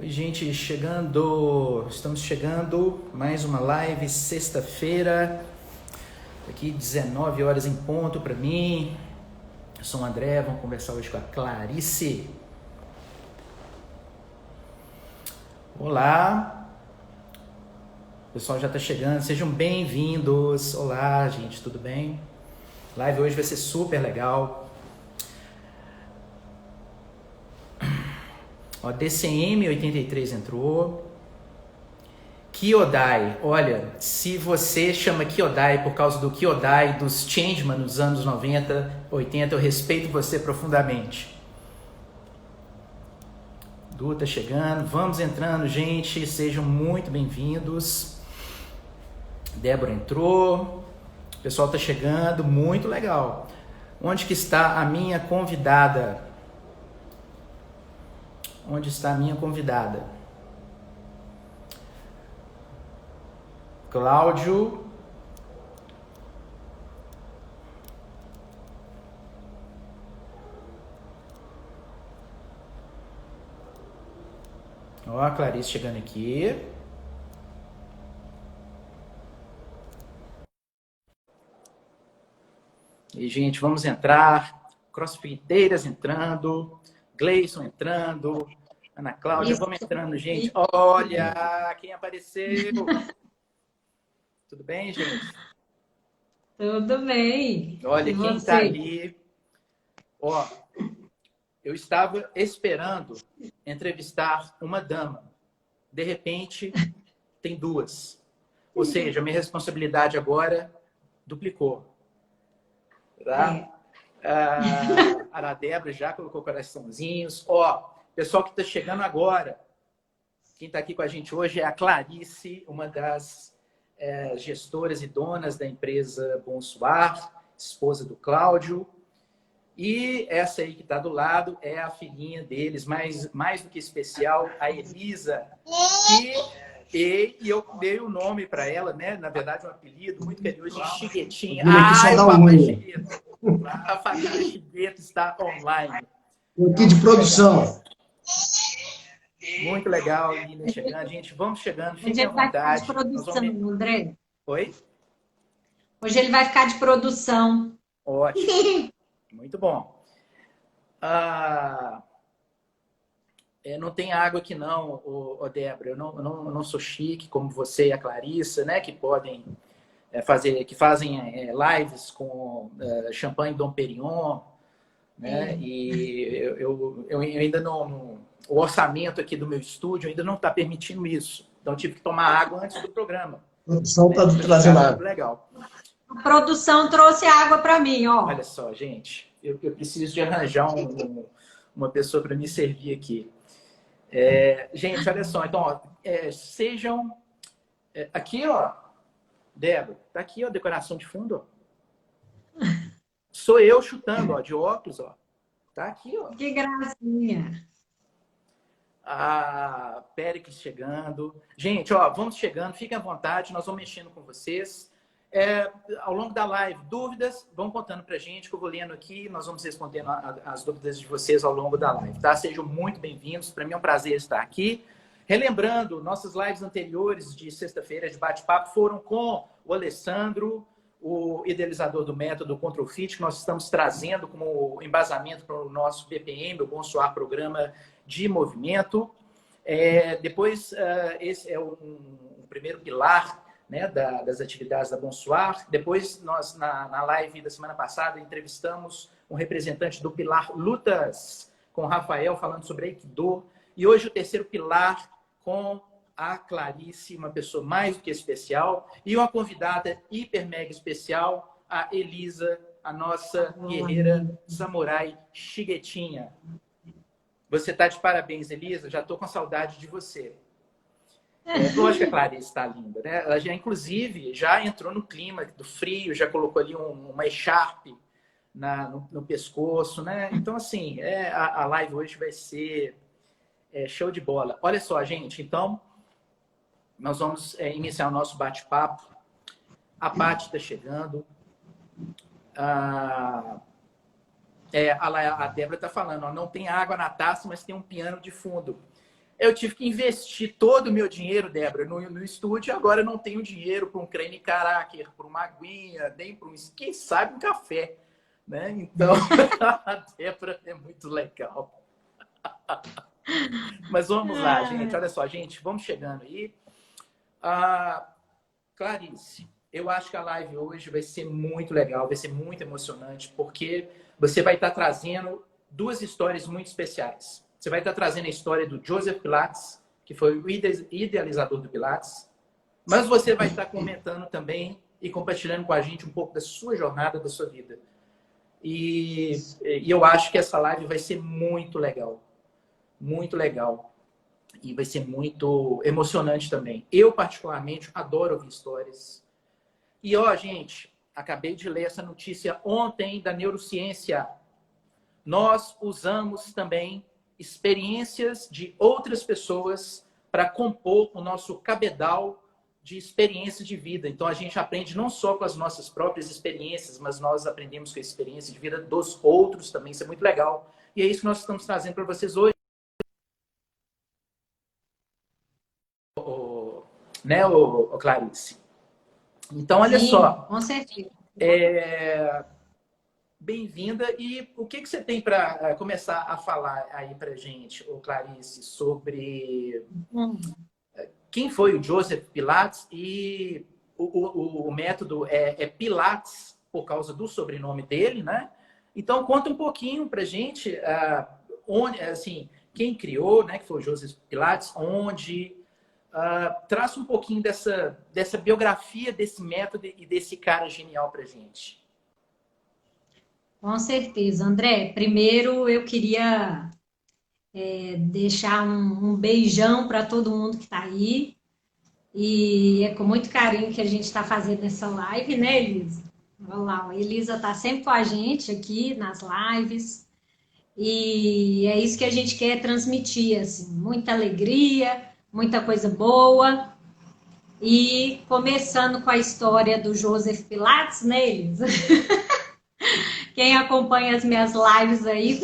Oi, gente, estamos chegando, mais uma live, sexta-feira, aqui 19 horas em ponto para mim. Eu sou o André, vamos conversar hoje com a Clarice. Olá, o pessoal já está chegando, sejam bem-vindos. Olá, gente, tudo bem? A live hoje vai ser super legal. Ó, DCM83 entrou. Kyodai, olha, se você chama Kyodai por causa do Kyodai dos Changeman nos anos 90, 80, eu respeito você profundamente. Du tá chegando, vamos entrando, gente, sejam muito bem-vindos. Débora entrou, o pessoal tá chegando, muito legal. Onde que está a minha convidada? Onde está a minha convidada? Cláudio. Ó, a Clarice chegando aqui. E, gente, vamos entrar. Crossfiteiras entrando. Gleison entrando. Ana Cláudia, vamos entrando, gente. Olha quem apareceu. Tudo bem, gente? Tudo bem. Olha E quem está ali. Ó, eu estava esperando entrevistar uma dama. De repente, tem duas. Ou seja, minha responsabilidade agora duplicou. Tá? A Débora já colocou coraçãozinhos. Ó, pessoal que está chegando agora, quem está aqui com a gente hoje é a Clarice, uma das gestoras e donas da empresa Bonsoir, esposa do Cláudio. E essa aí que está do lado é a filhinha deles, mais do que especial, a Elisa, e eu dei o nome para ela, né? Na verdade, um apelido muito carinhoso de Chiguetinha. Ah, o papai Chigueto. A família Chigueto está online. Aqui de produção. Muito legal, Lina chegando. Gente, vamos chegando, Hoje fiquem à ele vai ficar de vontade. produção, André. Oi? Hoje ele vai ficar de produção. Ótimo. Muito bom. Não tem água aqui não, Débora. Eu não sou chique como você e a Clarissa, né? Que podem fazem lives com champanhe Dom Perignon, né? E eu ainda não... O orçamento aqui do meu estúdio ainda não está permitindo isso. Então, tive que tomar água antes do programa. A produção está trazendo água. Legal. A produção trouxe água para mim, ó. Olha só, gente. Eu preciso de arranjar uma pessoa para me servir aqui. Gente, olha só. Então, ó, sejam... aqui, ó. Débora, tá aqui, ó, decoração de fundo, ó. Sou eu chutando, ó, de óculos, ó. Tá aqui, ó. Que gracinha. A Péricles chegando. Gente, ó, vamos chegando, fiquem à vontade, nós vamos mexendo com vocês. Ao longo da live, dúvidas, vão contando pra gente, que eu vou lendo aqui, nós vamos respondendo as dúvidas de vocês ao longo da live, tá? Sejam muito bem-vindos, para mim é um prazer estar aqui. Relembrando, nossas lives anteriores de sexta-feira de bate-papo foram com o Alessandro, o idealizador do método Control Fit, que nós estamos trazendo como embasamento para o nosso BPM, o Bonsoir Programa de Movimento. Depois, esse é um primeiro pilar, né, das atividades da Bonsoir. Depois, nós, na live da semana passada, entrevistamos um representante do pilar Lutas, com o Rafael, falando sobre Aikido. E hoje o terceiro pilar com a Clarice, uma pessoa mais do que especial, e uma convidada hiper mega especial, a Elisa, a nossa guerreira samurai Chiguetinha. Você está de parabéns, Elisa. Já estou com saudade de você. Lógico que a Clarice está linda, né? Ela já, inclusive, já entrou no clima do frio, já colocou ali uma echarpe no pescoço, né? Então, assim, a live hoje vai ser show de bola. Olha só, gente, então, nós vamos iniciar o nosso bate-papo. A Paty está chegando. A Débora está falando, ó, não tem água na taça, mas tem um piano de fundo. Eu tive que investir todo o meu dinheiro, Débora, no estúdio, e agora eu não tenho dinheiro para um creme cracker, para uma aguinha, nem para um, quem sabe, um café. Né? Então, a Débora é muito legal. Mas vamos lá, gente. Olha só, gente, vamos chegando aí. Clarice, eu acho que a live hoje vai ser muito legal, vai ser muito emocionante, porque você vai estar trazendo duas histórias muito especiais. Você vai estar trazendo a história do Joseph Pilates, que foi o idealizador do Pilates, mas você vai estar comentando também e compartilhando com a gente um pouco da sua jornada, da sua vida. E eu acho que essa live vai ser muito legal. Muito legal. E vai ser muito emocionante também. Eu, particularmente, adoro ouvir histórias. E, ó, gente, acabei de ler essa notícia ontem da neurociência. Nós usamos também experiências de outras pessoas para compor o nosso cabedal de experiência de vida. Então, a gente aprende não só com as nossas próprias experiências, mas nós aprendemos com a experiência de vida dos outros também. Isso é muito legal. E é isso que nós estamos trazendo para vocês hoje. Né, Clarice? Então, olha Sim, só. com certeza. Bem-vinda. E o que você tem para começar a falar aí para gente, Clarice, sobre quem foi o Joseph Pilates? E o método é Pilates por causa do sobrenome dele, né? Então, conta um pouquinho para gente onde, assim, quem criou, né, que foi o Joseph Pilates, onde... traça um pouquinho dessa biografia desse método e desse cara genial para gente. Com certeza, André. Primeiro eu queria deixar um beijão para todo mundo que está aí. E é com muito carinho que a gente está fazendo essa live, né, Elisa? Olha lá, a Elisa está sempre com a gente aqui nas lives. E é isso que a gente quer transmitir, assim, muita alegria, muita coisa boa. E começando com a história do Joseph Pilates, né, Elisa? Quem acompanha as minhas lives aí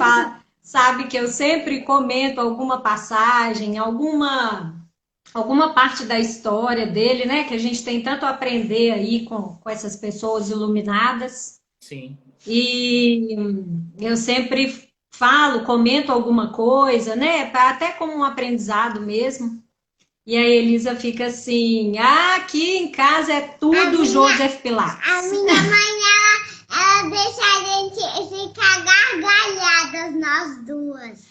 sabe que eu sempre comento alguma passagem, alguma parte da história dele, né? Que a gente tem tanto a aprender aí com essas pessoas iluminadas. Sim. E eu sempre falo, comento alguma coisa, né? Até como um aprendizado mesmo. E a Elisa fica assim, aqui em casa é tudo Joseph Pilates. A minha mãe, ela deixa a gente ficar gargalhadas, nós duas.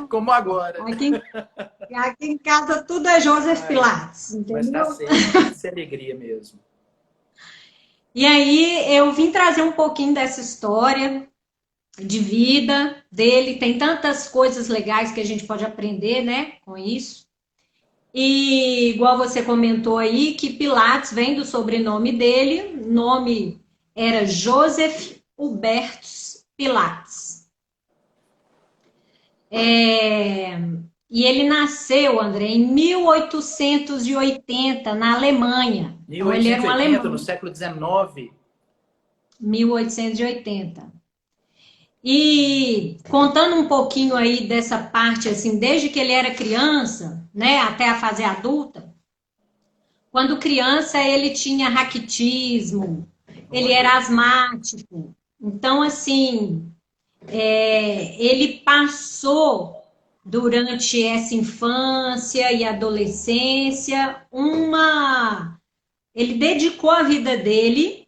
Como agora. Aqui em casa tudo é Joseph Pilates, entendeu? Mas tá certo, isso é alegria mesmo. E aí eu vim trazer um pouquinho dessa história de vida dele. Tem tantas coisas legais que a gente pode aprender, né, com isso. E igual você comentou aí, que Pilates vem do sobrenome dele. O nome era Joseph Hubertus Pilates. E ele nasceu, André, em 1880, na Alemanha. 1880, então, ele era um alemão. No século XIX. 1880. E contando um pouquinho aí dessa parte, assim, desde que ele era criança, né, até a fase adulta, quando criança ele tinha raquitismo, ele era asmático. Então, assim, ele passou durante essa infância e adolescência ele dedicou a vida dele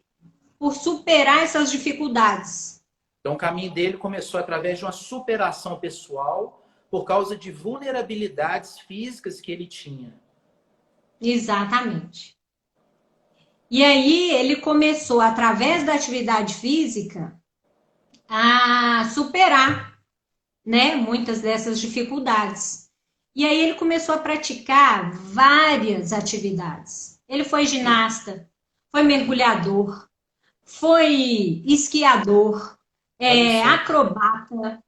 por superar essas dificuldades. Então, o caminho dele começou através de uma superação pessoal por causa de vulnerabilidades físicas que ele tinha. Exatamente. E aí ele começou, através da atividade física, a superar, né, muitas dessas dificuldades. E aí ele começou a praticar várias atividades. Ele foi ginasta, foi mergulhador, foi esquiador, acrobata,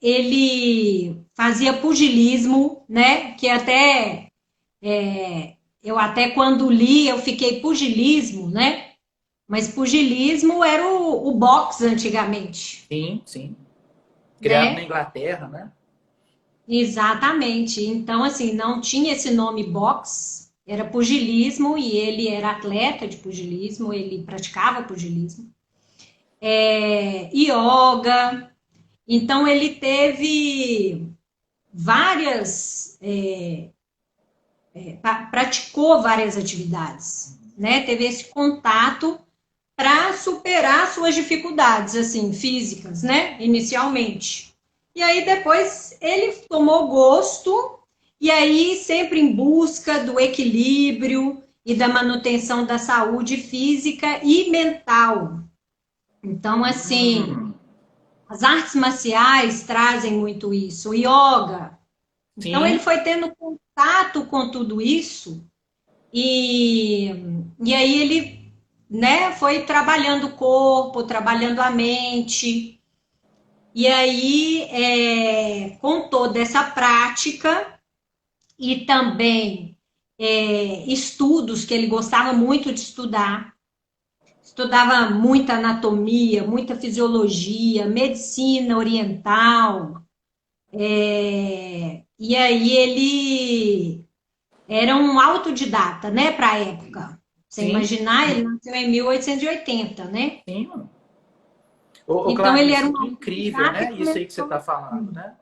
ele fazia pugilismo, né? Que até eu até quando li eu fiquei pugilismo, né? Mas pugilismo era o boxe antigamente. Sim, sim. Criado né? na Inglaterra, né? Exatamente. Então, assim, não tinha esse nome boxe, era pugilismo e ele era atleta de pugilismo, ele praticava pugilismo. Yoga. Então, ele teve várias, praticou várias atividades, né? Teve esse contato para superar suas dificuldades, assim, físicas, né? Inicialmente. E aí depois ele tomou gosto, e aí sempre em busca do equilíbrio e da manutenção da saúde física e mental. Então, assim, Hum, as artes marciais trazem muito isso, o yoga. Então, ele sim, foi tendo contato com tudo isso, e, e aí ele, né, foi trabalhando o corpo, trabalhando a mente. E aí, com toda essa prática e também estudos que ele gostava muito de estudar, estudava muita anatomia, muita fisiologia, medicina oriental. E aí ele era um autodidata, né, para a época. Você sim, imaginar, ele nasceu em 1880, né? sim. Ô, Então ele era Clarice, um que incrível, autodidata e né? Isso aí que você está começou. falando, né?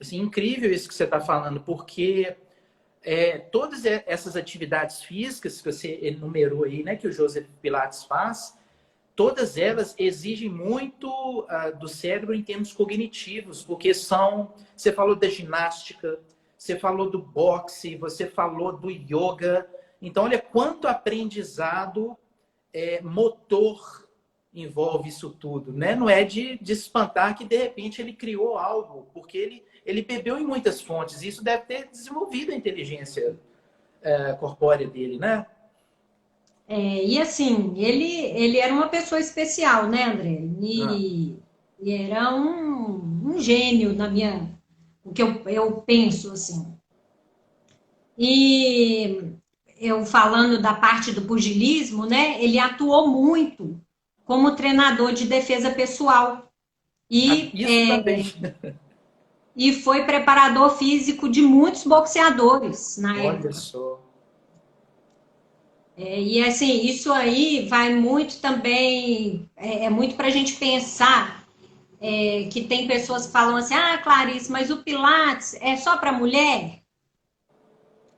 Assim, incrível isso que você está falando, porque todas essas atividades físicas que você enumerou aí, né, que o Joseph Pilates faz, todas elas exigem muito do cérebro em termos cognitivos, porque são. Você falou da ginástica, você falou do boxe, você falou do yoga. Então, olha quanto aprendizado motor envolve isso tudo, né? Não é de espantar que de repente ele criou algo, porque ele bebeu em muitas fontes. Isso deve ter desenvolvido a inteligência corpórea dele, né? E assim, ele era uma pessoa especial, né, André? Ah, E era um gênio na minha, o que eu penso assim. E eu falando da parte do pugilismo, né? Ele atuou muito como treinador de defesa pessoal e, isso também. e foi preparador físico de muitos boxeadores na Olha época. só. E assim, isso aí vai muito também, é muito para a gente pensar que tem pessoas que falam assim, ah, Clarice, mas o Pilates é só para mulher?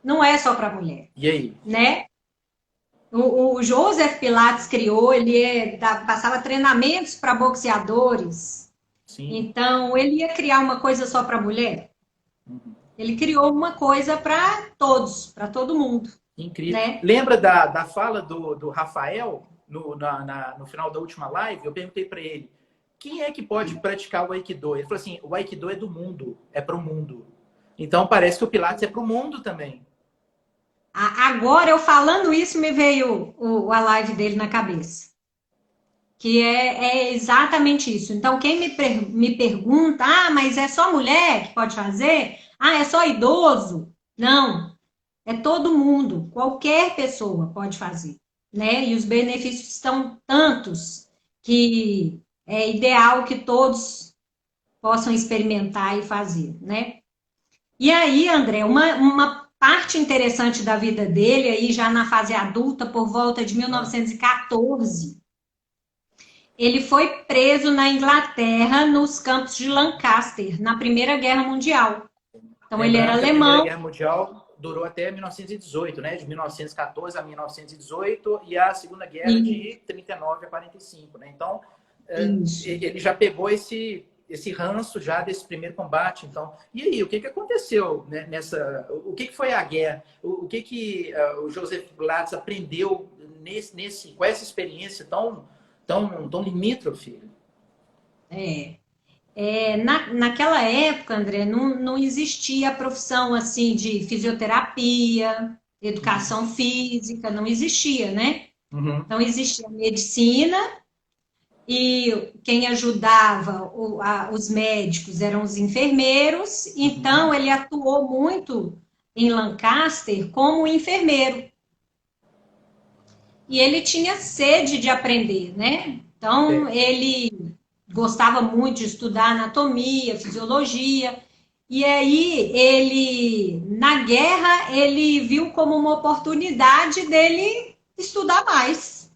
Não é só para mulher, E aí? né? O Joseph Pilates criou, ele passava treinamentos para boxeadores. Sim. Então, ele ia criar uma coisa só para mulher? Uhum. Ele criou uma coisa para todos, para todo mundo, Incrível. né? Lembra da fala do Rafael no final da última live? Eu perguntei para ele, quem é que pode praticar o Aikido? Ele falou assim, o Aikido é do mundo, é para o mundo. Então parece que o Pilates é para o mundo também. Agora, eu falando isso, me veio a live dele na cabeça. Que é exatamente isso. Então, quem me pergunta, ah, mas é só mulher que pode fazer? Ah, é só idoso? Não, é todo mundo, qualquer pessoa pode fazer, né? E os benefícios são tantos que é ideal que todos possam experimentar e fazer, né? E aí, André, uma parte interessante da vida dele, aí já na fase adulta, por volta de Ah, 1914, ele foi preso na Inglaterra, nos campos de Lancaster, na Primeira Guerra Mundial. Então, ele era lembrando que a Primeira alemão. Guerra Mundial durou até 1918, né? De 1914 a 1918 e a Segunda Guerra E, de 39 a 45, né? Então, isso. ele já pegou esse ranço já desse primeiro combate. Então, e aí, o que aconteceu, né, nessa? O que foi a guerra? O que o Joseph Pilates aprendeu com essa experiência tão limítrofe? É. Naquela época, André, não existia a profissão assim de fisioterapia, educação física, não existia, né? Uhum. Então existia medicina e quem ajudava os médicos eram os enfermeiros, Uhum. então ele atuou muito em Lancaster como enfermeiro. E ele tinha sede de aprender, né? Então É. ele gostava muito de estudar anatomia, fisiologia. E aí ele, na guerra, ele viu como uma oportunidade dele estudar mais.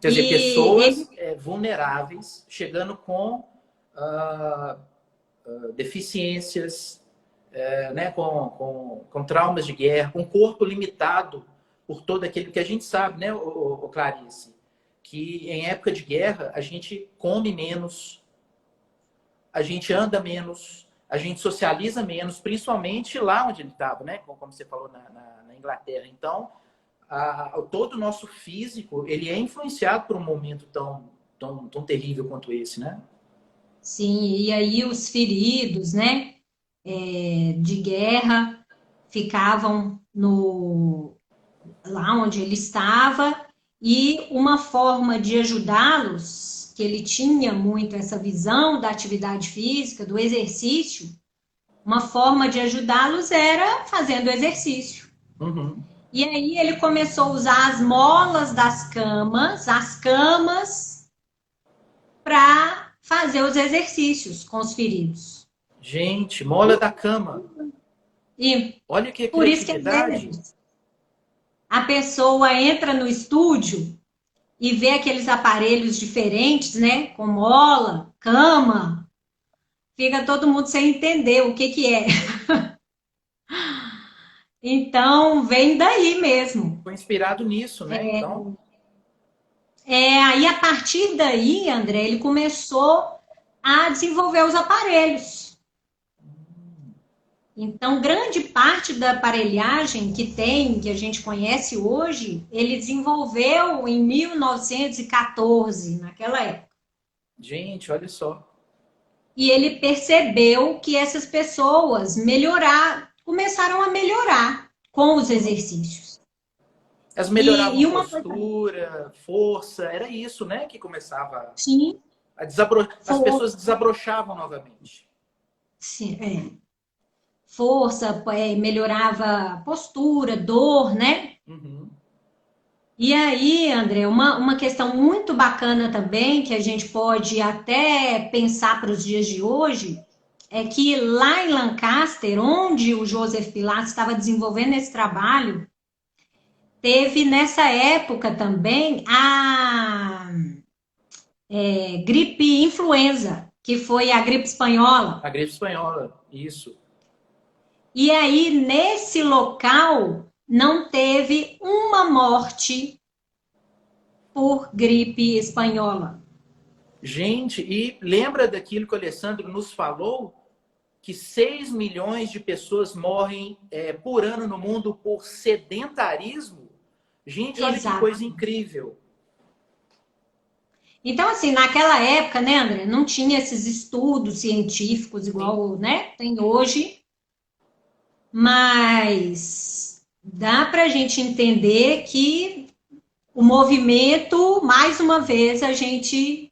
Quer dizer, E pessoas ele, vulneráveis, chegando com deficiências, né, com traumas de guerra, com corpo limitado por todo aquele que a gente sabe, né, o Clarice, que em época de guerra a gente come menos, a gente anda menos, a gente socializa menos, principalmente lá onde ele estava, né, como você falou na Inglaterra. Então, todo o nosso físico ele é influenciado por um momento tão terrível quanto esse, né? sim, e aí os feridos, né, de guerra ficavam lá onde ele estava, e uma forma de ajudá-los, que ele tinha muito essa visão da atividade física, do exercício, uma forma de ajudá-los era fazendo exercício. Uhum. E aí ele começou a usar as molas das camas, as camas, para fazer os exercícios com os feridos. Gente, mola da cama. E Olha que por isso que às criatividade. vezes a pessoa entra no estúdio e vê aqueles aparelhos diferentes, né? Com mola, cama, fica todo mundo sem entender o que é. Então, vem daí mesmo. Foi inspirado nisso, né? Então, Aí, a partir daí, André, ele começou a desenvolver os aparelhos. Então, grande parte da aparelhagem que a gente conhece hoje, ele desenvolveu em 1914, naquela época. gente, olha só. E ele percebeu que essas pessoas começaram a melhorar com os exercícios. Elas melhoravam E uma coisa, postura, força, era isso, né? Que começava sim, as pessoas desabrochavam novamente. sim, força, melhorava a postura, dor, né? Uhum. E aí, André, uma questão muito bacana também, que a gente pode até pensar para os dias de hoje, é que lá em Lancaster, onde o Joseph Pilates estava desenvolvendo esse trabalho, teve nessa época também a gripe influenza, que foi a gripe espanhola. A gripe espanhola, isso. E aí, nesse local, não teve uma morte por gripe espanhola. Gente, e lembra daquilo que o Alessandro nos falou? Que 6 milhões de pessoas morrem por ano no mundo por sedentarismo? Gente, olha que Exato. coisa incrível. Então, assim, naquela época, né, André, não tinha esses estudos científicos igual, né, tem hoje, mas dá para a gente entender que o movimento, mais uma vez, a gente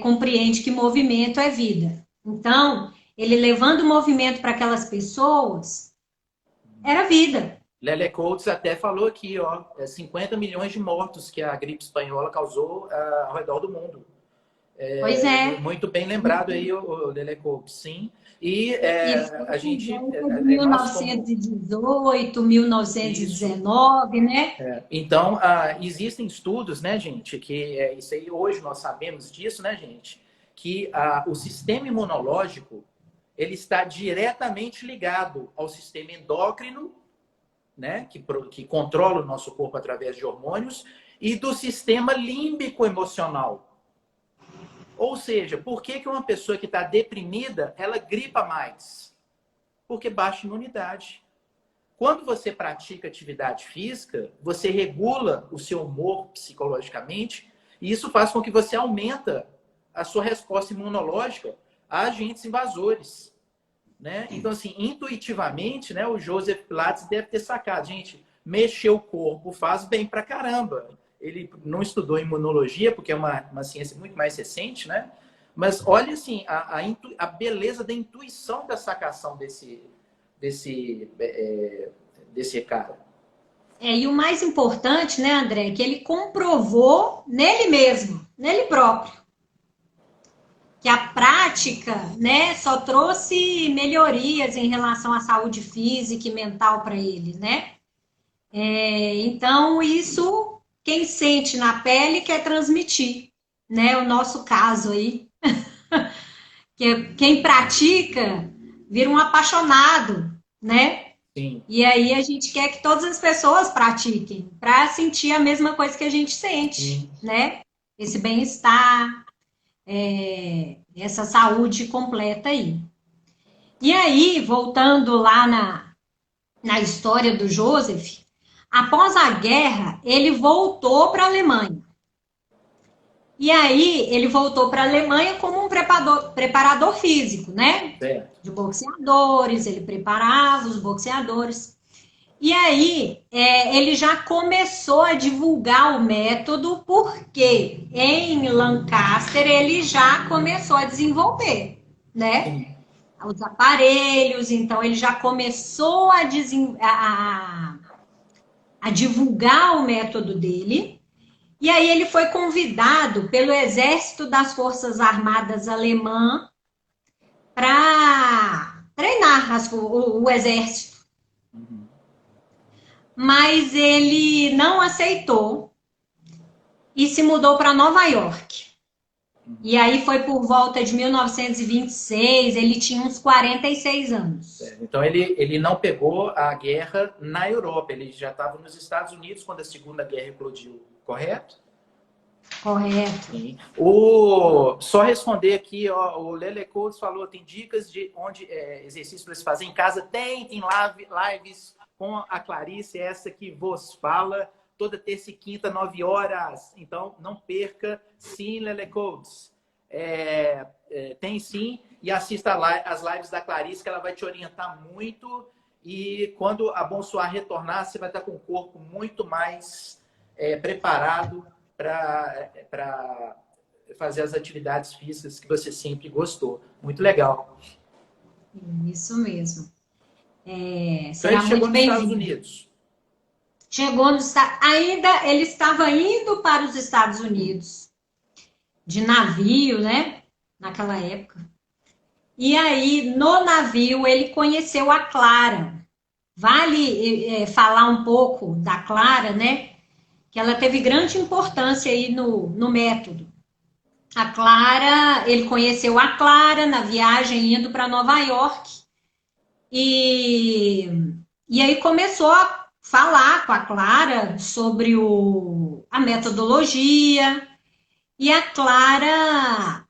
compreende que movimento é vida. Então, ele levando o movimento para aquelas pessoas, era vida. Lele Coates até falou aqui, ó, 50 milhões de mortos que a gripe espanhola causou ao redor do mundo. Pois é. Muito bem lembrado aí, o Lele Coates, sim. E a gente... de 1918, 1919, né? Então, existem estudos, né, gente, que isso aí hoje nós sabemos disso, né, gente, que o sistema imunológico ele está diretamente ligado ao sistema endócrino, né, que controla o nosso corpo através de hormônios, e do sistema límbico emocional. Ou seja, por que uma pessoa que está deprimida, ela gripa mais? Porque baixa imunidade. Quando você pratica atividade física, você regula o seu humor psicologicamente, e isso faz com que você aumenta a sua resposta imunológica a agentes invasores. Né? Então, assim, intuitivamente, né, o Joseph Pilates deve ter sacado. Gente, mexer o corpo faz bem pra caramba. Ele não estudou imunologia, porque é uma ciência muito mais recente, né? Mas olha, assim, a beleza da intuição da sacação desse cara. E o mais importante, né, André, é que ele comprovou nele mesmo, nele próprio. que a prática, né, só trouxe melhorias em relação à saúde física e mental para ele, né? Então, isso, quem sente na pele quer transmitir, né? O nosso caso aí, que quem pratica vira um apaixonado, né? Sim. E aí a gente quer que todas as pessoas pratiquem, para sentir a mesma coisa que a gente sente, Sim. né? Esse bem-estar, essa saúde completa aí. E aí, voltando lá na história do Joseph, após a guerra, ele voltou para a Alemanha. E aí, ele voltou para a Alemanha como um preparador físico, né? Certo. De boxeadores, ele preparava os boxeadores. E aí, ele já começou a divulgar o método, porque em Lancaster ele já começou a desenvolver, né? Sim. Os aparelhos, então ele já começou a divulgar o método dele. E aí ele foi convidado pelo Exército das Forças Armadas Alemã para treinar o exército. Uhum. Mas ele não aceitou e se mudou para Nova York. E aí foi por volta de 1926, ele tinha uns 46 anos. Então ele não pegou a guerra na Europa, ele já estava nos Estados Unidos quando a Segunda Guerra eclodiu, correto? Correto. Sim. Só responder aqui, ó, o Lele Codes falou, tem dicas de onde exercício para se fazer em casa? Tem lives com a Clarice, essa que vos fala, toda terça e quinta, 9 horas. Então, não perca, sim, Lele Codes. Tem sim, e assista as lives da Clarice, que ela vai te orientar muito. E quando a Bonsoir retornar, você vai estar com o corpo muito mais preparado para fazer as atividades físicas que você sempre gostou. Muito legal. Isso mesmo. Então Será ele chegou muito nos Estados bem-vindo. Unidos. Chegou nos Estados ainda ele estava indo para os Estados Unidos de navio, né? Naquela época. E aí, no navio, ele conheceu a Clara. Vale falar um pouco da Clara, né? Que ela teve grande importância aí no método. A Clara, ele conheceu a Clara na viagem indo para Nova York. E aí começou a falar com a Clara sobre a metodologia. E a Clara,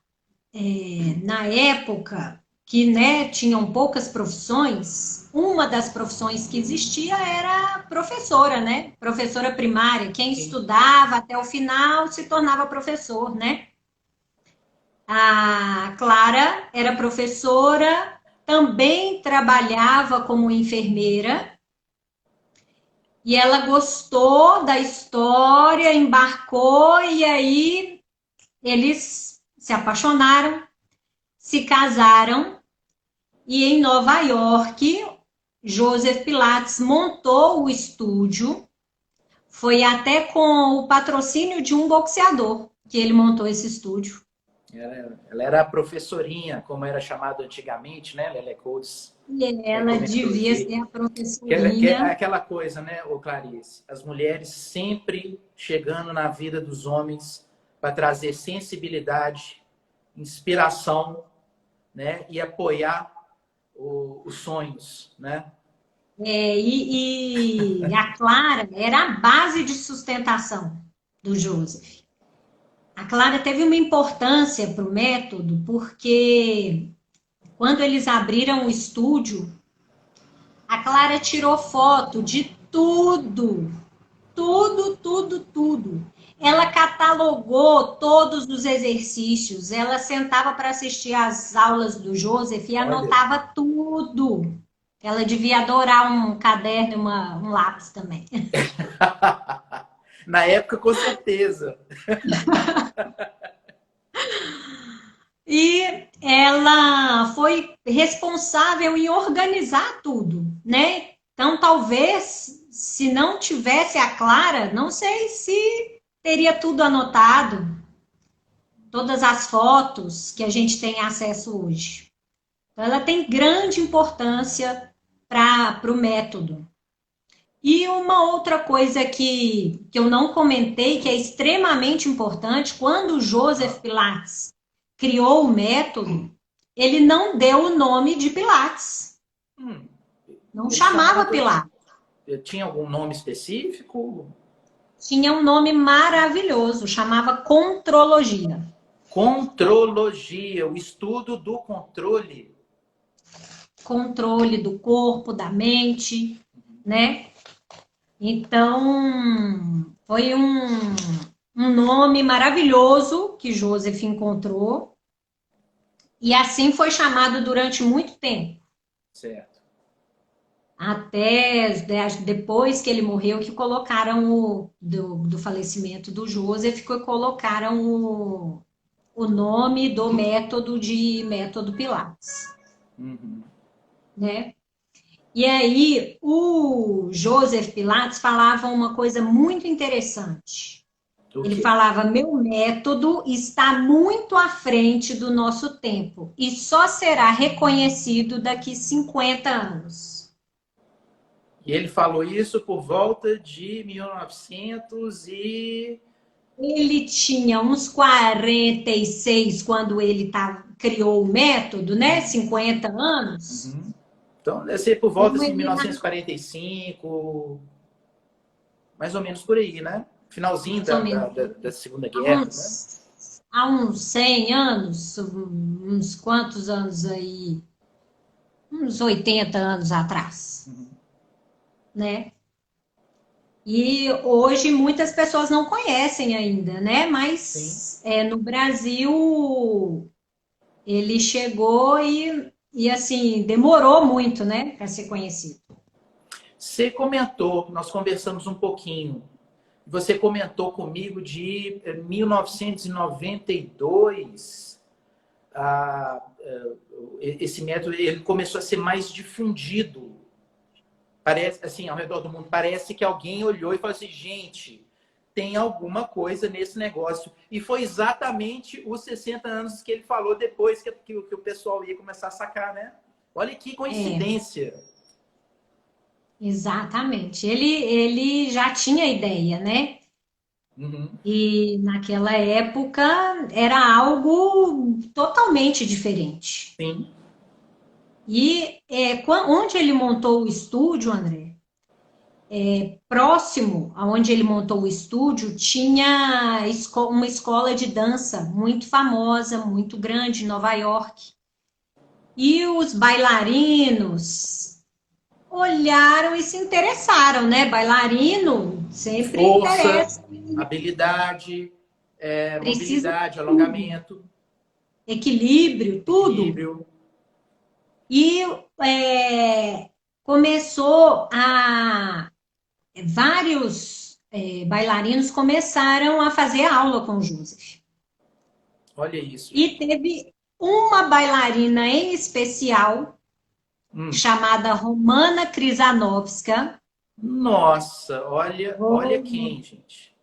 na época que, né, tinham poucas profissões, uma das profissões que existia era professora, né? Professora primária. Quem estudava até o final se tornava professor, né? A Clara era professora, também trabalhava como enfermeira, e ela gostou da história, embarcou, e aí eles se apaixonaram, se casaram, e em Nova York, Joseph Pilates montou o estúdio, foi até com o patrocínio de um boxeador que ele montou esse estúdio. Ela era a professorinha, como era chamado antigamente, né, Lele Codes? E ela devia ser a Que professorinha. é aquela coisa, né, ô Clarice? As mulheres sempre chegando na vida dos homens para trazer sensibilidade, inspiração, né, e apoiar os sonhos, né? E a Clara era a base de sustentação do Joseph. A Clara teve uma importância para o método, porque quando eles abriram o estúdio, a Clara tirou foto de tudo. Ela catalogou todos os exercícios, ela sentava para assistir às aulas do Joseph e anotava tudo. Ela devia adorar um caderno e um lápis também. Na época, com certeza. E ela foi responsável em organizar tudo, né? Então, talvez, se não tivesse a Clara, não sei se teria tudo anotado. todas as fotos que a gente tem acesso hoje. Então, ela tem grande importância para o método. E uma outra coisa que eu não comentei, que é extremamente importante, quando o Joseph Pilates criou o método, ele não deu o nome de Pilates. Não chamava Pilates. Tinha algum nome específico? Tinha um nome maravilhoso, chamava contrologia. Contrologia, o estudo do controle. Controle do corpo, da mente, né? Então, foi um nome maravilhoso que Joseph encontrou. E assim foi chamado durante muito tempo. Certo. Até depois que ele morreu, que colocaram do falecimento do Joseph, que colocaram o nome do método de método Pilates. Né? E aí, o Joseph Pilates falava uma coisa muito interessante. Ele falava, meu método está muito à frente do nosso tempo e só será reconhecido daqui 50 anos. E ele falou isso por volta de 1900 e... Ele tinha uns 46 quando ele criou o método, né? 50 anos. Então, deve ser por volta de 1945, mais ou menos por aí, né? Finalzinho da Segunda Guerra, né? Há uns 100 anos, uns quantos anos aí? Uns 80 anos atrás. Né? E hoje muitas pessoas não conhecem ainda, né? Mas no Brasil ele chegou e assim, demorou muito, né, para ser conhecido. Você comentou, nós conversamos um pouquinho, você comentou comigo de 1992, esse método ele começou a ser mais difundido. Parece, assim, ao redor do mundo, parece que alguém olhou e falou assim, gente, tem alguma coisa nesse negócio. E foi exatamente os 60 anos que ele falou depois que o pessoal ia começar a sacar, né? Olha que coincidência. Exatamente. Ele já tinha ideia, né? E naquela época era algo totalmente diferente. Sim. E onde ele montou o estúdio, André, próximo aonde ele montou o estúdio, tinha uma escola de dança muito famosa, muito grande, em Nova York. E os bailarinos olharam e se interessaram, né? Bailarino sempre interessa. Habilidade, mobilidade, alongamento. Equilíbrio, tudo. E começou a... Vários bailarinos começaram a fazer aula com o Joseph. Olha isso. E teve uma bailarina em especial, chamada Romana Krysanovska. Nossa, olha quem, gente.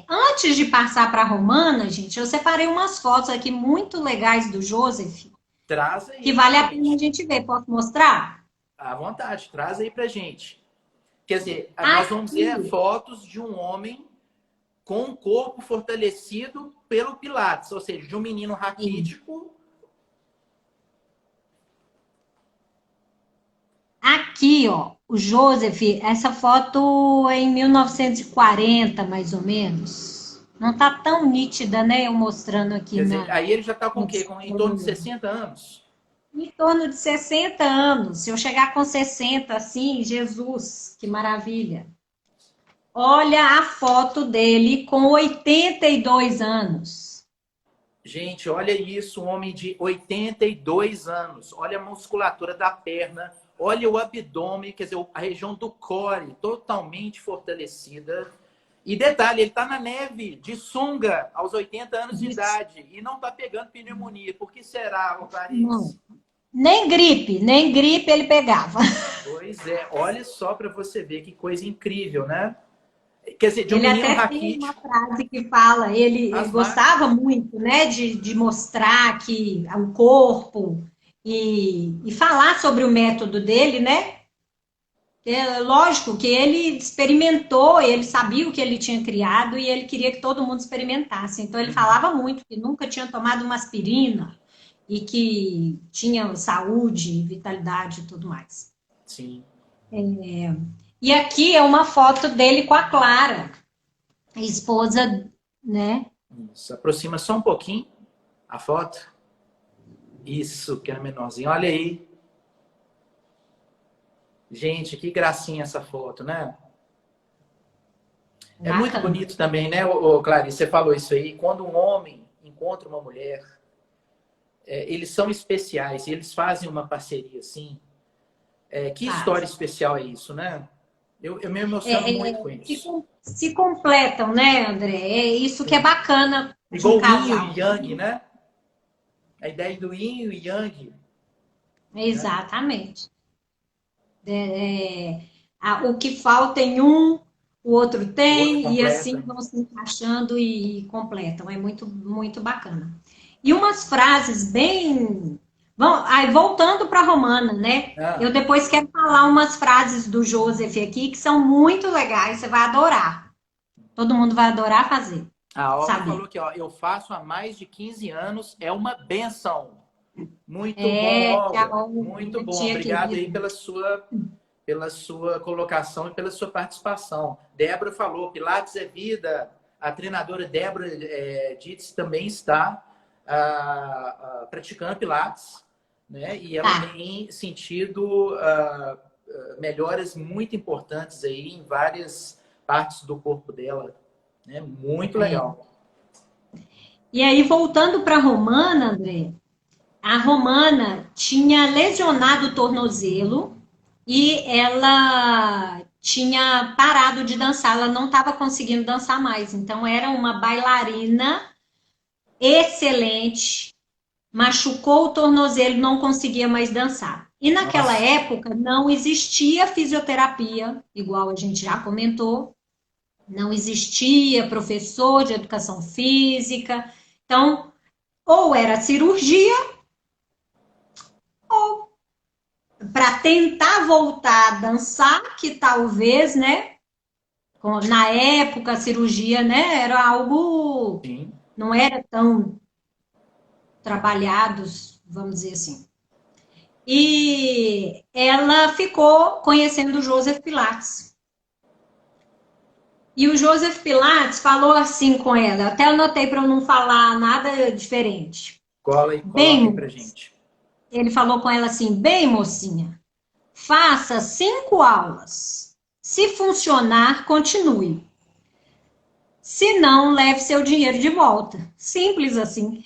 Antes de passar para a Romana, gente, eu separei umas fotos aqui muito legais do Joseph. Traz aí. Que vale a pena a gente ver. Posso mostrar? À vontade, traz aí pra gente. Quer dizer, nós vamos ver fotos de um homem com um corpo fortalecido pelo Pilates, ou seja, de um menino raquítico. Aqui, ó, o Joseph, essa foto é em 1940, mais ou menos. Não tá tão nítida, né? Eu mostrando aqui. Quer dizer, aí ele já tá com o quê? Em torno de 60 anos? Em torno de 60 anos. Se eu chegar com 60, assim, Jesus, que maravilha. Olha a foto dele com 82 anos. Gente, olha isso, um homem de 82 anos. Olha a musculatura da perna, olha o abdômen, quer dizer, a região do core totalmente fortalecida. E detalhe, ele está na neve, de sunga, aos 80 anos de idade, e não está pegando pneumonia. Por que será, Clarice? Não. Nem gripe ele pegava. Pois é, olha só para você ver que coisa incrível, né? Quer dizer, de um Ele menino até tem raquítico. uma frase que fala, ele As gostava muito, né, de mostrar que o corpo e falar sobre o método dele, né? É lógico que ele experimentou, ele sabia o que ele tinha criado e ele queria que todo mundo experimentasse. Então ele falava muito que nunca tinha tomado uma aspirina e que tinha saúde, vitalidade e tudo mais. Sim. E aqui é uma foto dele com a Clara, a esposa, né? Isso. Aproxima só um pouquinho a foto. Isso, que é menorzinho. Olha aí. Gente, que gracinha essa foto, né? É muito Bacana. bonito também, né, ô Clarice? Você falou isso aí. Quando um homem encontra uma mulher, eles são especiais e eles fazem uma parceria assim. Que história especial é isso, né? Eu me emociono muito com isso. Se completam, né, André? É isso que é bacana de Igual um o Yin casal. e Yang, né? A ideia do Yin e Yang. Exatamente. O que falta em um, o outro O outro tem, e assim completa. vão se encaixando e completam. É muito, muito bacana. E umas frases bem. Bom, aí voltando para a Romana, né? Ah, Eu depois quero falar umas frases do Joseph aqui que são muito legais, você vai adorar. Todo mundo vai adorar fazer, a Olga saber. falou que ó, eu faço há mais de 15 anos, é uma benção. Muito bom, Que a Olga. Muito Olga bom. tinha Obrigado aí querido. pela sua colocação e pela sua participação. Débora falou, Pilates é vida. A treinadora Débora Dietz também está praticando Pilates, né? E ela Tá. tem sentido melhoras muito importantes aí em várias partes do corpo dela, né? Muito legal. E aí, voltando para a Romana, André, a Romana tinha lesionado o tornozelo e ela tinha parado de dançar, ela não estava conseguindo dançar mais. Então, era uma bailarina excelente, machucou o tornozelo, não conseguia mais dançar. E naquela Nossa, época não existia fisioterapia, igual a gente já comentou, não existia professor de educação física. Então, ou era cirurgia, ou para tentar voltar a dançar, que talvez, né, na época a cirurgia, né, era algo, sim. não era tão trabalhados, vamos dizer assim. E ela ficou conhecendo o Joseph Pilates. E o Joseph Pilates falou assim com ela, até anotei para eu não falar nada diferente. Cola e coloca aí Bem, pra gente. ele falou com ela assim, bem, mocinha, faça 5 aulas. Se funcionar, continue. Se não, leve seu dinheiro de volta. Simples assim.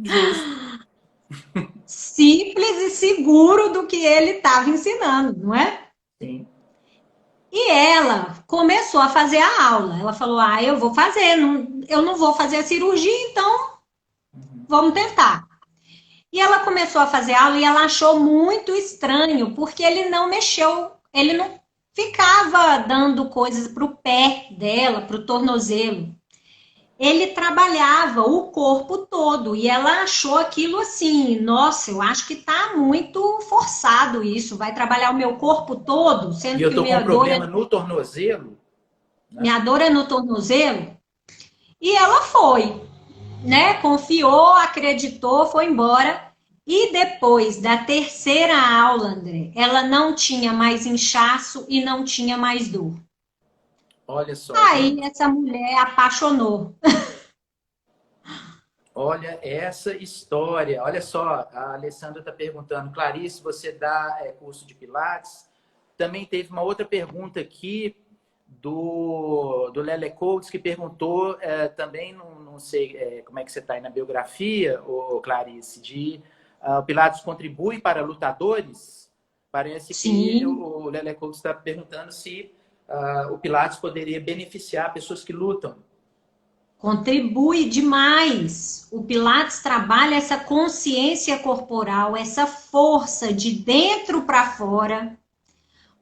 Justo. Simples e seguro do que ele estava ensinando, não é? Sim. E ela começou a fazer a aula. Ela falou: Ah, eu vou fazer, eu não vou fazer a cirurgia, então vamos tentar. E ela começou a fazer a aula e ela achou muito estranho, porque ele não mexeu, ele não ficava dando coisas para o pé dela, para o tornozelo. Ele trabalhava o corpo todo e ela achou aquilo assim, nossa, eu acho que tá muito forçado isso, vai trabalhar o meu corpo todo, E sendo eu que tô com um problema no tornozelo, né? minha dor é no tornozelo. E ela foi, né? Confiou, acreditou, foi embora. E depois da terceira aula, André, ela não tinha mais inchaço e não tinha mais dor. Olha só, Aí gente. essa mulher apaixonou. Olha essa história. Olha só, a Alessandra está perguntando, Clarice, você dá curso de Pilates? Também teve uma outra pergunta aqui do Lele Coates, que perguntou, também, não sei como é que você está aí na biografia, Clarice, o Pilates contribui para lutadores? Parece que Sim, o Lele Coates está perguntando se o Pilates poderia beneficiar pessoas que lutam. contribui demais. O Pilates trabalha essa consciência corporal, essa força de dentro para fora,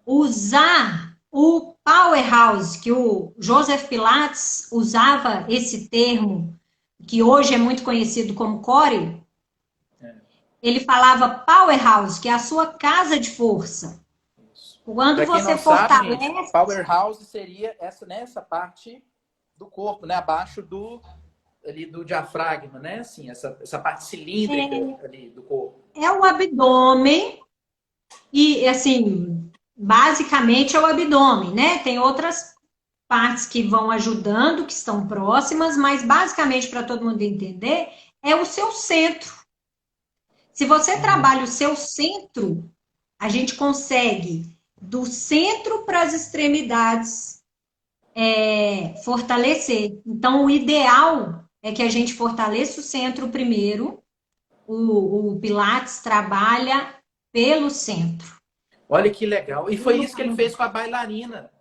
usar o powerhouse, que o Joseph Pilates usava esse termo, que hoje é muito conhecido como core, ele falava powerhouse, que é a sua casa de força. Quando Para quem você não sabe, fortalece... gente, powerhouse seria essa parte do corpo, né? Abaixo ali do diafragma, né? Assim, essa parte cilíndrica ali do corpo. É o abdômen e, assim, basicamente é o abdômen, né? Tem outras partes que vão ajudando, que estão próximas, mas basicamente, para todo mundo entender, é o seu centro. Se você trabalha o seu centro, a gente consegue, do centro para as extremidades, fortalecer. Então, o ideal é que a gente fortaleça o centro primeiro. O Pilates trabalha pelo centro. Olha que legal. E foi isso que ele fez com a bailarina.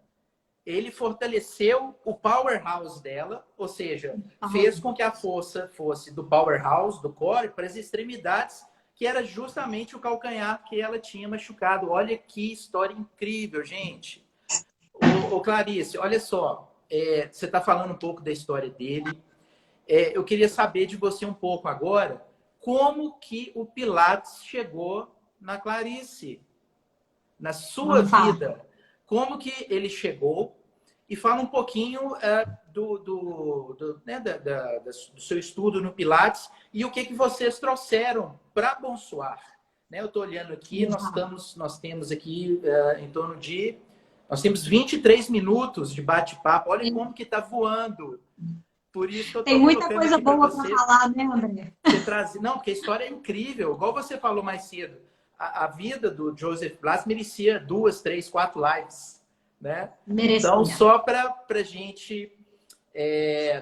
Ele fortaleceu o powerhouse dela, ou seja, fez com que a força fosse do powerhouse, do core, para as extremidades, que era justamente o calcanhar que ela tinha machucado. Olha que história incrível, gente. Ô Clarice, olha só, você está falando um pouco da história dele. Eu queria saber de você um pouco agora, como que o Pilates chegou na Clarice, na sua vida. Como que ele chegou? E fala um pouquinho do seu estudo no Pilates e o que vocês trouxeram para Bonsoir. Né? Eu estou olhando aqui, nós temos aqui em torno de... Nós temos 23 minutos de bate-papo. Olha como que está voando. Por isso que eu Tem muita coisa boa para falar, né, André? Não, porque a história é incrível. Igual você falou mais cedo. A vida do Joseph Pilates merecia 2, 3, 4 lives. Né? Então, só para a gente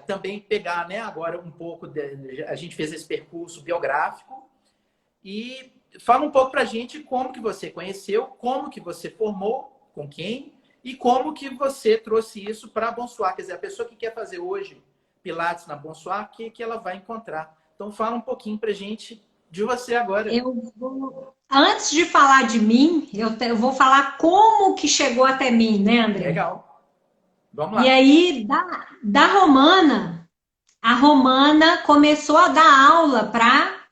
também pegar, né, agora um pouco... A gente fez esse percurso biográfico. E fala um pouco para a gente como que você conheceu, como que você formou, com quem, e como que você trouxe isso para a Bonsoir. Quer dizer, a pessoa que quer fazer hoje Pilates na Bonsoir, o que ela vai encontrar. Então, fala um pouquinho para a gente de você agora. Antes de falar de mim, eu vou falar como que chegou até mim, né, André? Legal. Vamos lá. E aí, da Romana, a Romana começou a dar aula para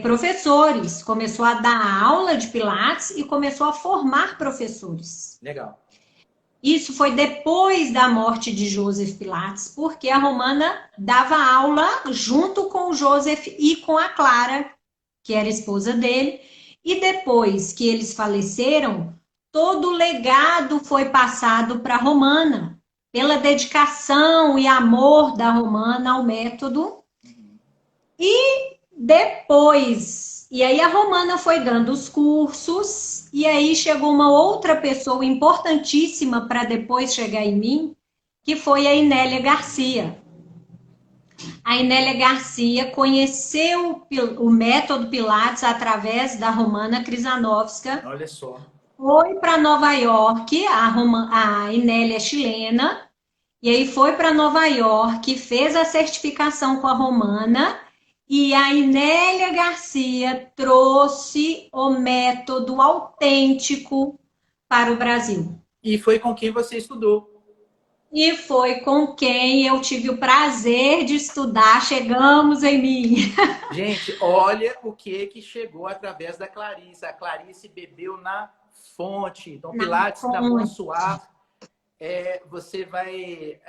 professores. Começou a dar aula de Pilates e começou a formar professores. Legal. Isso foi depois da morte de Joseph Pilates, porque a Romana dava aula junto com o Joseph e com a Clara, que era esposa dele. E depois que eles faleceram, todo o legado foi passado para a Romana, pela dedicação e amor da Romana ao método. E depois, e aí a Romana foi dando os cursos, e aí chegou uma outra pessoa importantíssima para depois chegar em mim, que foi a Inélia Garcia. A Inélia Garcia conheceu o método Pilates através da Romana Krizanovska. Olha só. Foi para Nova York, a Inélia é chilena, e aí foi para Nova York, fez a certificação com a Romana, e a Inélia Garcia trouxe o método autêntico para o Brasil. E foi com quem você estudou. E foi com quem eu tive o prazer de estudar. Chegamos em mim. Gente, olha o que chegou através da Clarice. A Clarice bebeu na fonte. Então, Pilates na Bonsoir, você vai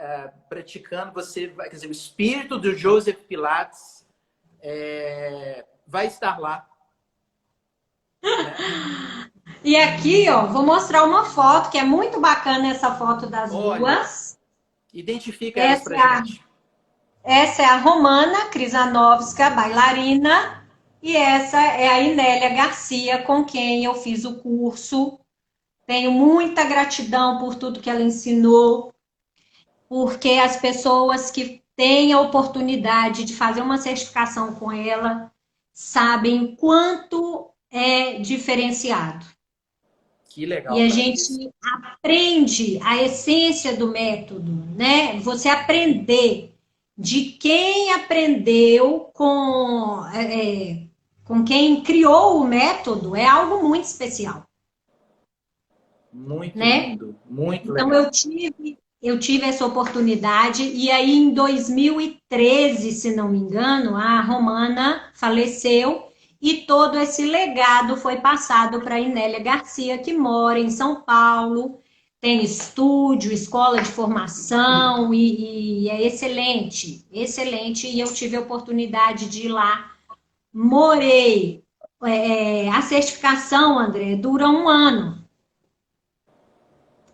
praticando, quer dizer, o espírito do Joseph Pilates vai estar lá. Né? E aqui, ó, vou mostrar uma foto, que é muito bacana essa foto das duas. Identifica elas pra gente. Essa é a Romana Krizanovska, bailarina, e essa é a Inélia Garcia, com quem eu fiz o curso. Tenho muita gratidão por tudo que ela ensinou, porque as pessoas que têm a oportunidade de fazer uma certificação com ela sabem quanto é diferenciado. Que legal. E a gente aprende a essência do método, né? Você aprender de quem aprendeu com quem criou o método é algo muito especial. Muito né? lindo, muito Então legal. eu tive essa oportunidade e aí em 2013, se não me engano, a Romana faleceu e todo esse legado foi passado para a Inélia Garcia, que mora em São Paulo, tem estúdio, escola de formação e é excelente, excelente. E eu tive a oportunidade de ir lá, morei. A certificação, André, dura um E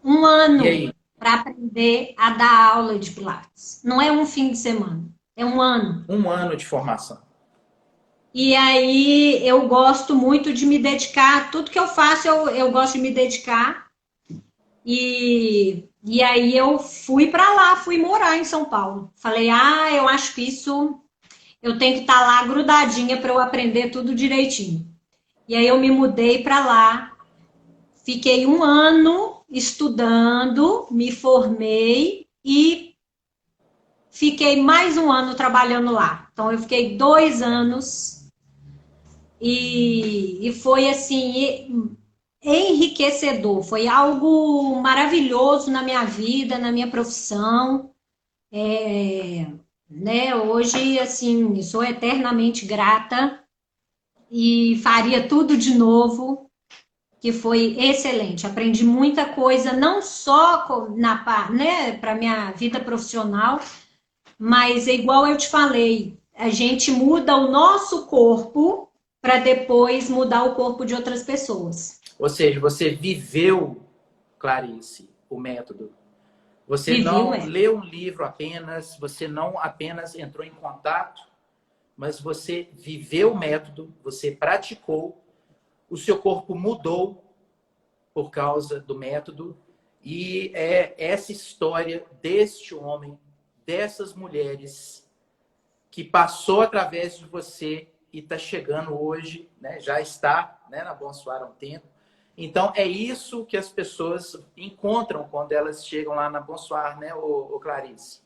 ano aí? para aprender a dar aula de Pilates. Não é um fim de semana, é um ano. Um ano de formação. E aí eu gosto muito de me dedicar, tudo que eu faço eu gosto de me dedicar. E aí eu fui para lá, fui morar em São Paulo. Falei, eu acho que isso eu tenho que estar lá grudadinha para eu aprender tudo direitinho. E aí eu me mudei para lá, fiquei um ano estudando, me formei e fiquei mais um ano trabalhando lá. Então eu fiquei 2 anos e foi assim enriquecedor, foi algo maravilhoso na minha vida, na minha profissão. Né? Hoje, assim, sou eternamente grata e faria tudo de novo, que foi excelente. Aprendi muita coisa, não só né, para minha vida profissional, mas é igual eu te falei, a gente muda o nosso corpo para depois mudar o corpo de outras pessoas. Ou seja, você viveu, Clarice, o método. Você Vivi o não método. leu um livro apenas, você não apenas entrou em contato, mas você viveu o método, você praticou, o seu corpo mudou por causa do método. E é essa história deste homem, dessas mulheres, que passou através de você e está chegando hoje, né? Já está, né, na Bonsoir há um tempo. Então, é isso que as pessoas encontram quando elas chegam lá na Bonsoir, né, o Clarice?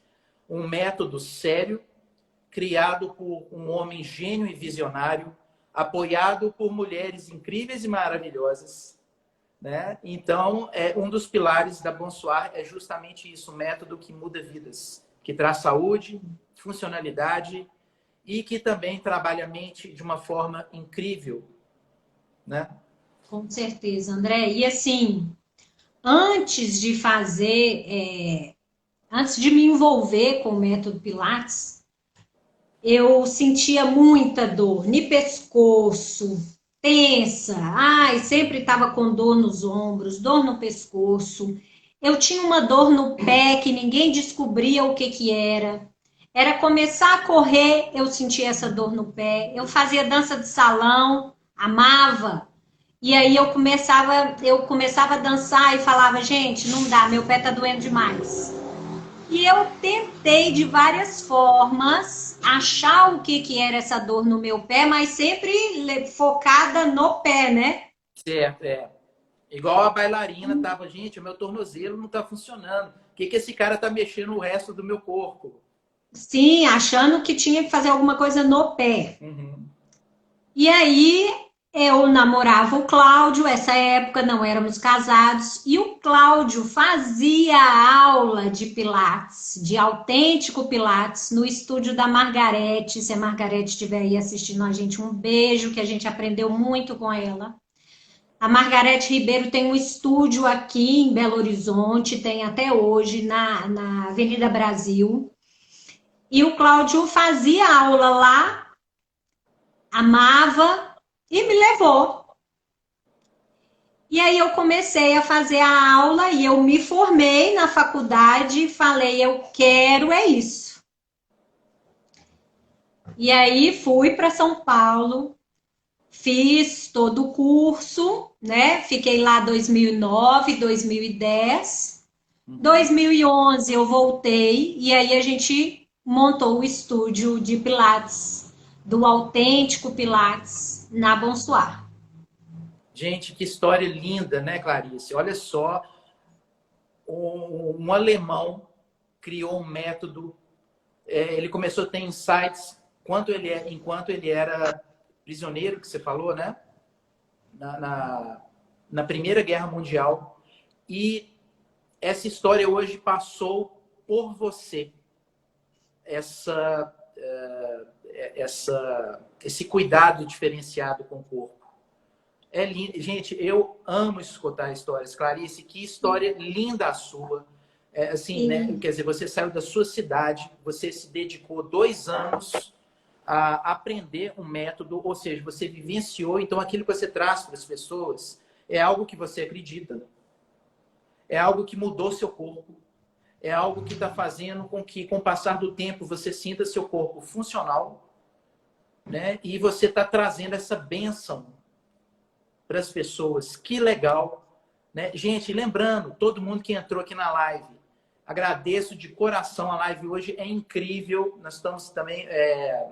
Um método sério, criado por um homem gênio e visionário, apoiado por mulheres incríveis e maravilhosas, né? Então, um dos pilares da Bonsoir é justamente isso, um método que muda vidas, que traz saúde, funcionalidade e que também trabalha a mente de uma forma incrível, né? Com certeza, André. E assim, antes de fazer, antes de me envolver com o método Pilates, eu sentia muita dor no pescoço, tensa, sempre estava com dor nos ombros, dor no pescoço. Eu tinha uma dor no pé que ninguém descobria o que que era. Era começar a correr, eu sentia essa dor no pé. Eu fazia dança de salão, amava. E aí eu começava a dançar e falava, gente, não dá, meu pé tá doendo demais. E eu tentei de várias formas achar o que que era essa dor no meu pé, mas sempre focada no pé, né? Certo, é. Igual a bailarina tava, gente, o meu tornozelo não tá funcionando. O que que esse cara tá mexendo o resto do meu corpo? Sim, achando que tinha que fazer alguma coisa no pé. Uhum. E aí eu namorava o Cláudio, essa época não éramos casados, e o Cláudio fazia aula de Pilates, de autêntico Pilates, no estúdio da Margarete. Se a Margarete estiver aí assistindo a gente, um beijo, que a gente aprendeu muito com ela. A Margarete Ribeiro tem um estúdio aqui em Belo Horizonte, tem até hoje, na Avenida Brasil. E o Cláudio fazia aula lá, amava e me levou. E aí eu comecei a fazer a aula e eu me formei na faculdade e falei, eu quero isso. E aí fui para São Paulo, fiz todo o curso, né? Fiquei lá 2009, 2010. 2011 eu voltei e aí a gente montou o estúdio de Pilates, do autêntico Pilates, na Bonsoir. Gente, que história linda, né, Clarice? Olha só, um alemão criou um método. Ele começou a ter insights enquanto ele era prisioneiro, que você falou, né? Na Primeira Guerra Mundial. E essa história hoje passou por você. Esse cuidado diferenciado com o corpo. É lindo. Gente, eu amo escutar histórias. Clarice, que história linda a sua. Assim, né? Quer dizer, você saiu da sua cidade, você se dedicou 2 anos a aprender um método, ou seja, você vivenciou, então aquilo que você traz para as pessoas é algo que você acredita, é algo que mudou seu corpo, é algo que está fazendo com que, com o passar do tempo, você sinta seu corpo funcional, né? E você está trazendo essa bênção para as pessoas. Que legal, né? Gente, lembrando, todo mundo que entrou aqui na live, agradeço de coração. A live hoje é incrível. Nós estamos também,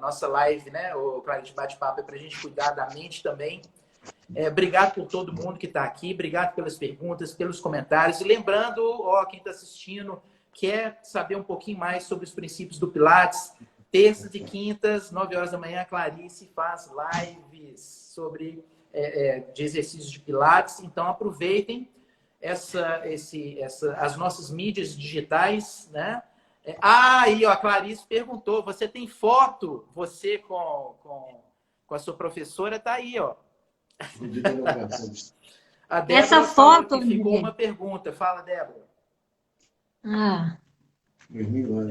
nossa live, né? O Clarete Bate-Papo é para a gente cuidar da mente também. Obrigado por todo mundo que está aqui. Obrigado pelas perguntas, pelos comentários. E lembrando, quem está assistindo, quer saber um pouquinho mais sobre os princípios do Pilates, terças e quintas, 9 horas da manhã, a Clarice faz lives sobre de exercícios de Pilates. Então, aproveitem as nossas mídias digitais, né? Aí, a Clarice perguntou, você tem foto? Você com a sua professora tá aí, ó. A Débora Essa foto, que ficou uma pergunta. Fala, Débora.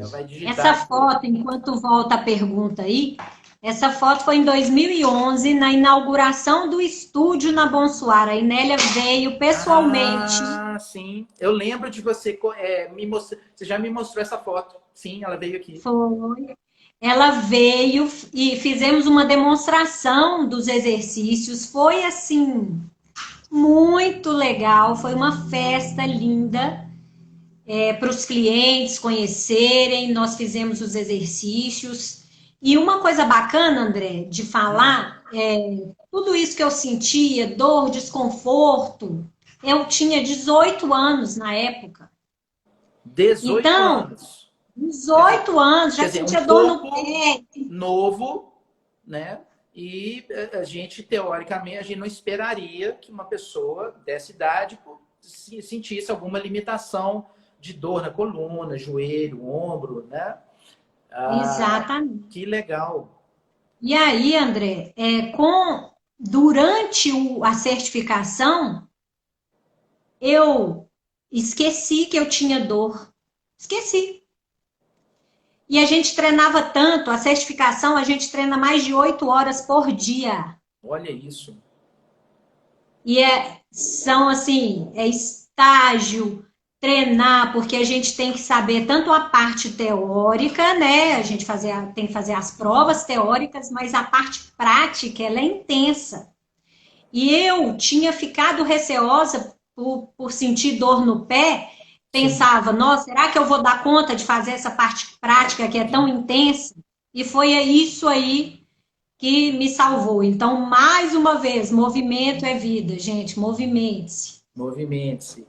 Vai digitar. Essa foto, enquanto volta a pergunta aí, essa foto foi em 2011, na inauguração do estúdio na Bonsoir. A Inélia veio pessoalmente. Sim. Eu lembro de você me mostrar. Você já me mostrou essa foto. Sim, ela veio aqui. Foi. Ela veio e fizemos uma demonstração dos exercícios. Foi, assim, muito legal. Foi uma festa linda para os clientes conhecerem. Nós fizemos os exercícios. E uma coisa bacana, André, de falar, tudo isso que eu sentia, dor, desconforto, eu tinha 18 anos na época. 18 anos. 18 anos, já sentia dor no pé. Novo, né? E a gente, teoricamente, a gente não esperaria que uma pessoa dessa idade sentisse alguma limitação de dor na coluna, joelho, ombro, né? Exatamente. Que legal. E aí, André, durante a certificação, eu esqueci que eu tinha dor. Esqueci. E a gente treinava tanto, a certificação, a gente treina mais de 8 horas por dia. Olha isso. E são assim, estágio, treinar, porque a gente tem que saber tanto a parte teórica, né? A gente tem que fazer as provas teóricas, mas a parte prática, ela é intensa. E eu tinha ficado receosa por sentir dor no pé, pensava, nossa, será que eu vou dar conta de fazer essa parte prática que é tão intensa? E foi isso aí que me salvou. Então, mais uma vez, movimento é vida, gente, movimente-se. Movimente-se.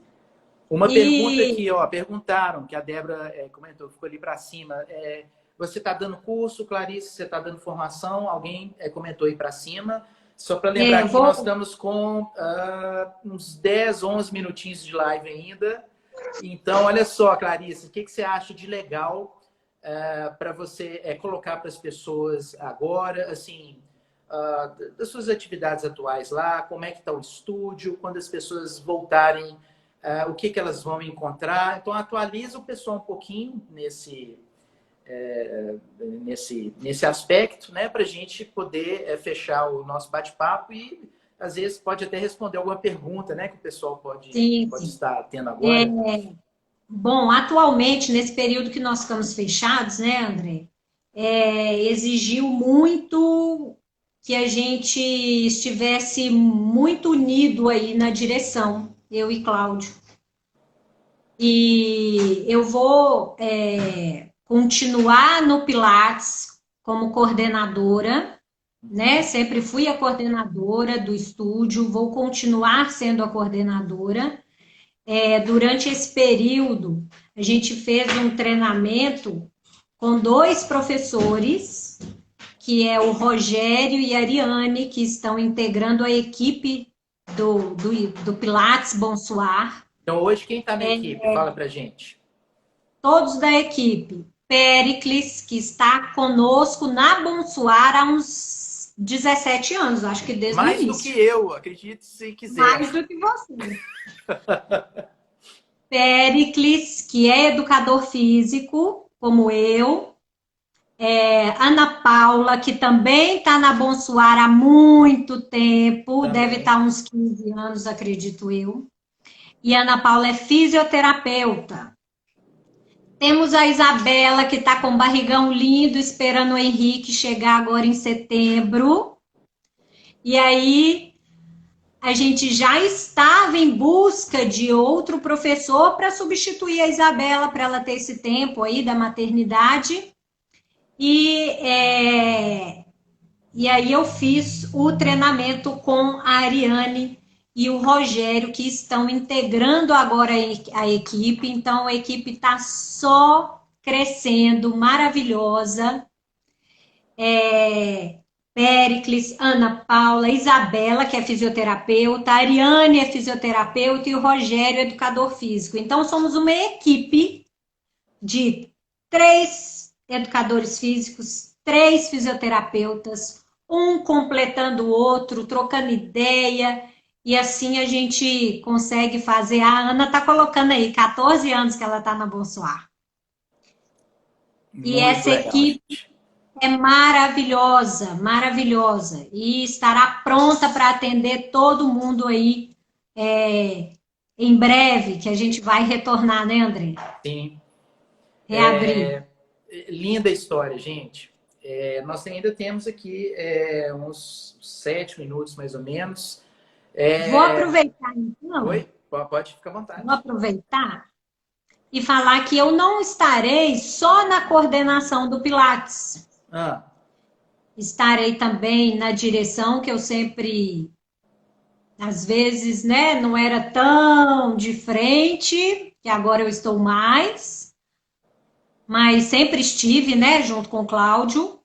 Uma pergunta aqui, perguntaram, que a Débora comentou, ficou ali para cima. Você está dando curso, Clarice? Você está dando formação? Alguém comentou aí para cima. Só para lembrar que nós estamos com uns 10, 11 minutinhos de live ainda. Então, olha só, Clarice, o que você acha de legal para você colocar para as pessoas agora, assim, das suas atividades atuais lá, como é que está o estúdio, quando as pessoas voltarem, o que elas vão encontrar. Então, atualiza o pessoal um pouquinho nesse aspecto, né, para a gente poder fechar o nosso bate-papo e, às vezes, pode até responder alguma pergunta, né, que o pessoal pode estar tendo agora. Bom, atualmente, nesse período que nós ficamos fechados, né, André, exigiu muito que a gente estivesse muito unido aí na direção, eu e Cláudio. E eu vou continuar no Pilates como coordenadora, né? Sempre fui a coordenadora do estúdio, vou continuar sendo a coordenadora. Durante esse período, a gente fez um treinamento com 2 professores, que é o Rogério e a Ariane, que estão integrando a equipe do Pilates Bonsoir. Então, hoje, quem está na equipe? Fala pra gente. Todos da equipe. Péricles, que está conosco na Bonsoir há uns 17 anos, acho que desde o Mais do que início. eu, acredite se quiser. Mais do que você. Péricles, que é educador físico, como eu. Ana Paula, que também está na Bonsoir há muito tempo, Também. deve estar uns 15 anos, acredito eu. E Ana Paula é fisioterapeuta. Temos a Isabela, que está com um barrigão lindo, esperando o Henrique chegar agora em setembro. E aí, a gente já estava em busca de outro professor para substituir a Isabela, para ela ter esse tempo aí da maternidade. E aí eu fiz o treinamento com a Ariane e o Rogério, que estão integrando agora a equipe. Então, a equipe está só crescendo, maravilhosa. Péricles, Ana Paula, Isabela, que é fisioterapeuta, a Ariane é fisioterapeuta e o Rogério é educador físico. Então, somos uma equipe de 3 educadores físicos, 3 fisioterapeutas, um completando o outro, trocando ideia, e assim a gente consegue fazer. A Ana está colocando aí 14 anos que ela está na Bonsoir. E essa equipe é maravilhosa, maravilhosa, e estará pronta para atender todo mundo aí em breve, que a gente vai retornar, né, André? Sim. Reabrir. Linda história, gente. Nós ainda temos aqui uns 7 minutos, mais ou menos. Vou aproveitar, então. Oi? Pode ficar à vontade. Vou aproveitar e falar que eu não estarei só na coordenação do Pilates. Estarei também na direção, que eu sempre, às vezes, né, não era tão de frente, que agora eu estou mais, mas sempre estive, né, junto com o Cláudio,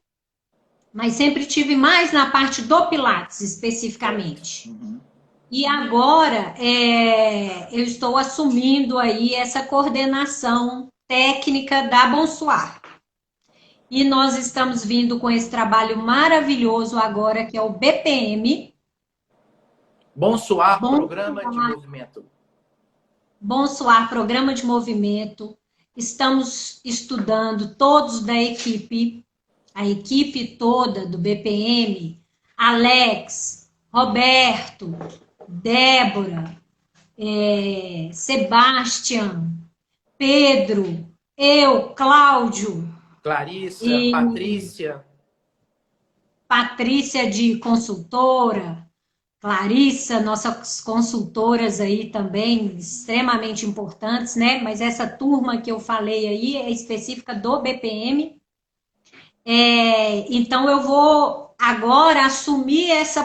mas sempre estive mais na parte do Pilates, especificamente. Uhum. E agora eu estou assumindo aí essa coordenação técnica da Bonsoir. E nós estamos vindo com esse trabalho maravilhoso agora, que é o BPM. Bonsoir, Programa de Movimento. Bonsoir, Programa de Movimento. Estamos estudando todos da equipe, a equipe toda do BPM, Alex, Roberto, Débora, Sebastian, Pedro, eu, Cláudio, Clarissa, Patrícia de consultora, Clarissa, nossas consultoras aí também extremamente importantes, né? Mas essa turma que eu falei aí é específica do BPM. Então eu vou agora assumir esse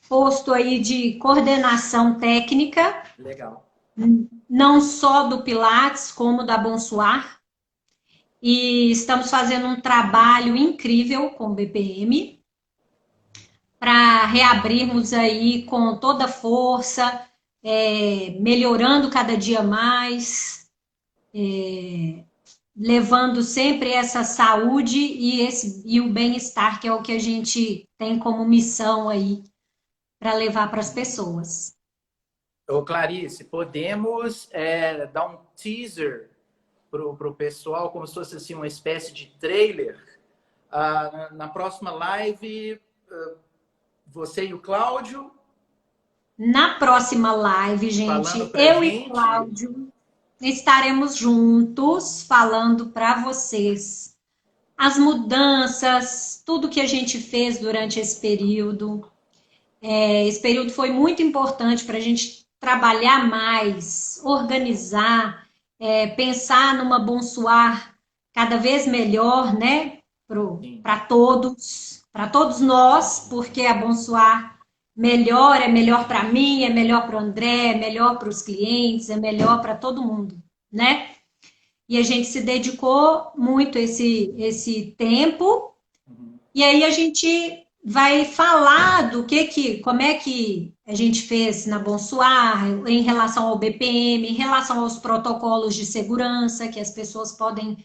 posto aí de coordenação técnica. Legal. Não só do Pilates, como da Bonsoir. E estamos fazendo um trabalho incrível com o BPM para reabrirmos aí com toda força, melhorando cada dia mais, levando sempre essa saúde e o bem-estar, que é o que a gente tem como missão aí para levar para as pessoas. Ô, Clarice, podemos dar um teaser pro pessoal, como se fosse assim, uma espécie de trailer? Na próxima live, você e o Cláudio? Na próxima live, gente, e Cláudio estaremos juntos falando para vocês as mudanças, tudo que a gente fez durante esse período. Esse período foi muito importante para a gente trabalhar mais, organizar, pensar numa Bonsoir cada vez melhor, né? Para todos nós, porque a Bonsoir é melhor para mim, é melhor para o André, é melhor para os clientes, é melhor para todo mundo, né? E a gente se dedicou muito esse tempo, e aí a gente vai falar como é que a gente fez na Bonsoir, em relação ao BPM, em relação aos protocolos de segurança, que as pessoas podem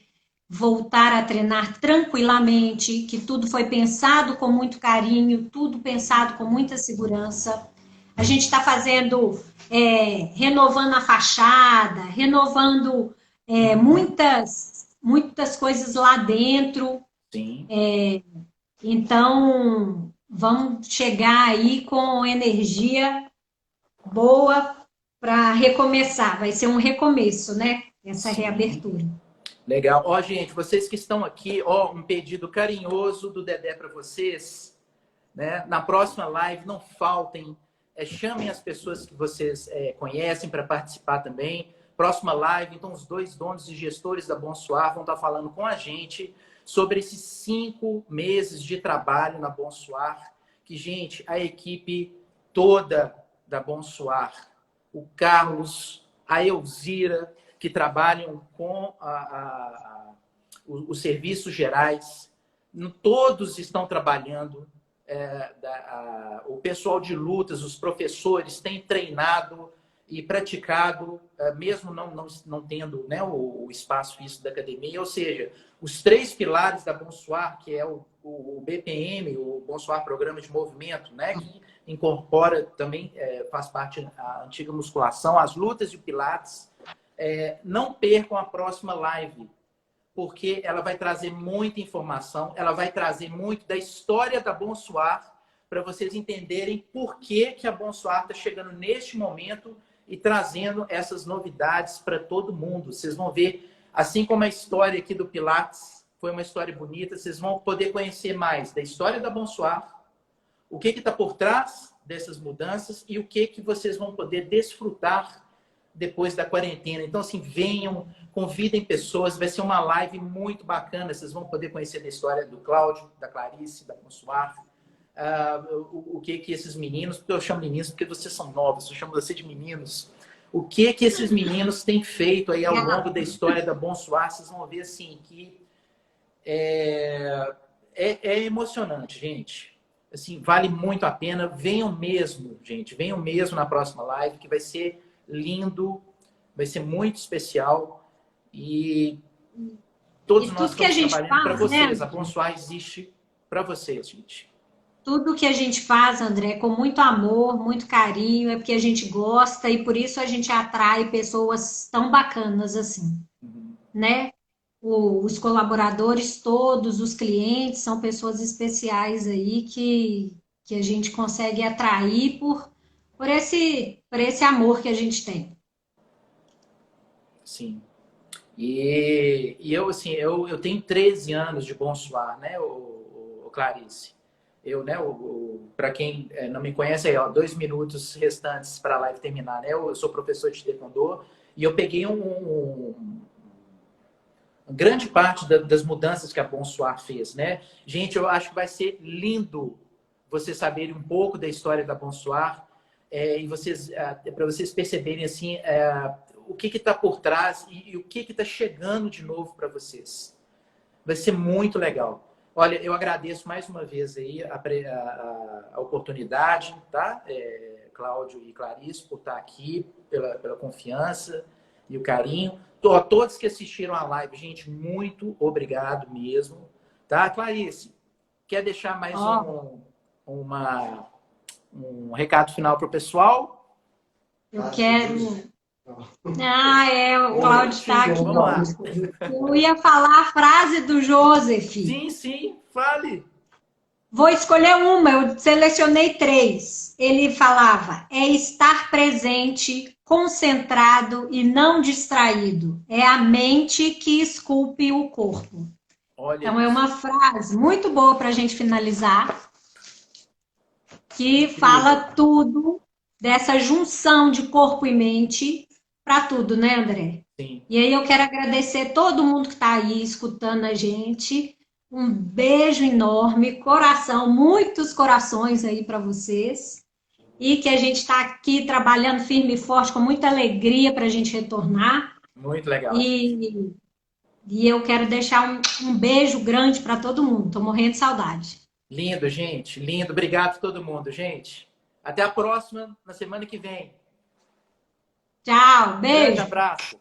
voltar a treinar tranquilamente, que tudo foi pensado com muito carinho, tudo pensado com muita segurança. A gente está fazendo, renovando a fachada, renovando muitas coisas lá dentro. Sim. Então, vamos chegar aí com energia boa para recomeçar. Vai ser um recomeço, né? Essa Sim. reabertura. Legal. Ó, gente, vocês que estão aqui, ó, um pedido carinhoso do Dedé para vocês, né? Na próxima live, não faltem, chamem as pessoas que vocês conhecem para participar também. Próxima live, então, os 2 donos e gestores da Bonsoir vão estar falando com a gente sobre esses 5 meses de trabalho na Bonsoir, que, gente, a equipe toda da Bonsoir, o Carlos, a Elzira, que trabalham com os serviços gerais, todos estão trabalhando. O pessoal de lutas, os professores têm treinado e praticado, mesmo não tendo, né, o espaço físico da academia, ou seja, os 3 pilares da Bonsoir, que é o BPM, o Bonsoir Programa de Movimento, né, que incorpora também, faz parte da antiga musculação, as lutas e o Pilates. Não percam a próxima live, porque ela vai trazer muita informação, ela vai trazer muito da história da Bonsoir, para vocês entenderem por que a Bonsoir está chegando neste momento e trazendo essas novidades para todo mundo. Vocês vão ver, assim como a história aqui do Pilates foi uma história bonita, vocês vão poder conhecer mais da história da Bonsoir, o que está por trás dessas mudanças e o que vocês vão poder desfrutar depois da quarentena. Então, assim, venham, convidem pessoas, vai ser uma live muito bacana, vocês vão poder conhecer da história do Cláudio, da Clarice, da Bonsoir, o que esses meninos, porque eu chamo meninos porque vocês são novos, eu chamo você de meninos, o que esses meninos têm feito aí ao longo da história da Bonsoir, vocês vão ver, assim, que é emocionante, gente. Assim, vale muito a pena. Venham mesmo, gente, venham mesmo na próxima live, que vai ser lindo, vai ser muito especial e todos nós que a gente trabalhando para vocês. né? A Bonsoir existe para vocês, gente. Tudo que a gente faz, André, com muito amor, muito carinho, é porque a gente gosta e por isso a gente atrai pessoas tão bacanas assim, né? Os colaboradores todos, os clientes, são pessoas especiais aí que a gente consegue atrair por esse amor que a gente tem. Sim. E eu, assim, eu tenho 13 anos de Bonsoir, né, o Clarice? Eu, né, para quem não me conhece, aí, ó, 2 minutos restantes para a live terminar, né? Eu sou professor de Taekwondo e eu peguei grande parte das mudanças que a Bonsoir fez, né? Gente, eu acho que vai ser lindo vocês saberem um pouco da história da Bonsoir e para vocês perceberem assim o que está por trás e o que está chegando de novo para vocês. Vai ser muito legal. Olha, eu agradeço mais uma vez aí a oportunidade, tá? Cláudio e Clarice, por estar aqui, pela confiança e o carinho. A todos que assistiram a live, gente, muito obrigado mesmo. Tá, Clarice? Quer deixar mais um recado final para o pessoal? Eu quero... o Cláudio está aqui. Vamos lá. Eu ia falar a frase do Joseph. Sim, fale. Vou escolher uma, eu selecionei 3. Ele falava, estar presente, concentrado e não distraído. É a mente que esculpe o corpo. Olha então, é uma frase muito boa para a gente finalizar, que fala tudo dessa junção de corpo e mente para tudo, né, André? Sim. E aí eu quero agradecer todo mundo que está aí escutando a gente. Um beijo enorme, coração, muitos corações aí para vocês. E que a gente está aqui trabalhando firme e forte, com muita alegria para a gente retornar. Muito legal. E eu quero deixar um beijo grande para todo mundo. Estou morrendo de saudade. Lindo, gente. Lindo. Obrigado a todo mundo, gente. Até a próxima, na semana que vem. Tchau, Grande beijo. abraço.